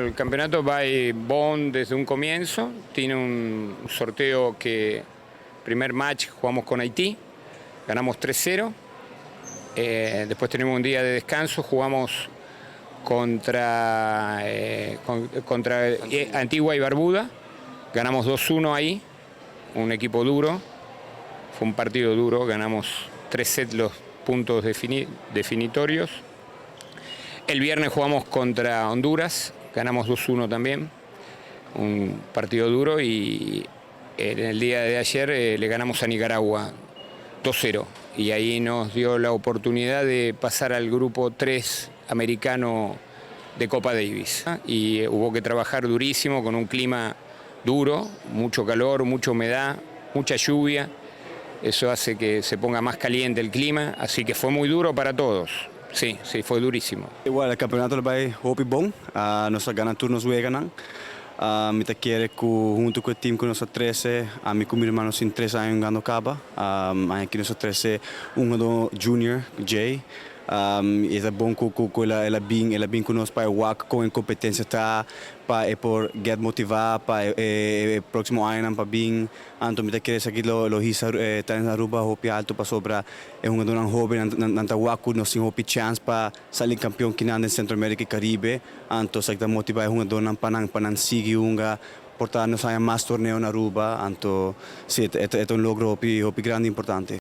el campeonato va bon desde un comienzo. Tiene un sorteo que primer match jugamos con Haití, ganamos 3-0. Después tenemos un día de descanso, jugamos contra Antigua y Barbuda, ganamos 2-1 ahí, un equipo duro, fue un partido duro, ganamos 3 sets los puntos definitorios. El viernes jugamos contra Honduras, ganamos 2-1 también, un partido duro, y en el día de ayer le ganamos a Nicaragua 2-0, y ahí nos dio la oportunidad de pasar al grupo 3 americano de Copa Davis. Y hubo que trabajar durísimo con un clima duro, mucho calor, mucha humedad, mucha lluvia. Eso hace que se ponga más caliente el clima, así que fue muy duro para todos. Sí, fue durísimo. Igual, el campeonato vai hopi bom, nós ganhamos turnos ganham. Me te quiere junto con el team con nosotros 13, a mí con mi hermano sin 3 años jugando capa, aquí nosotros 13 un junior Jay. E é bom que ela bem conosco para o WAC com incompetência tá para por get motivar para próximo ano para bem anto me querer aqui lo hisa tá na Aruba hopi alto para sobra é um jogador jovem na WAC nós tem hopi chance para sair campeão que na Centro-América e Caribe anto se tá motivar um jogador para seguir portar nos mais torneio na Aruba anto sim é um logro hopi grande importante.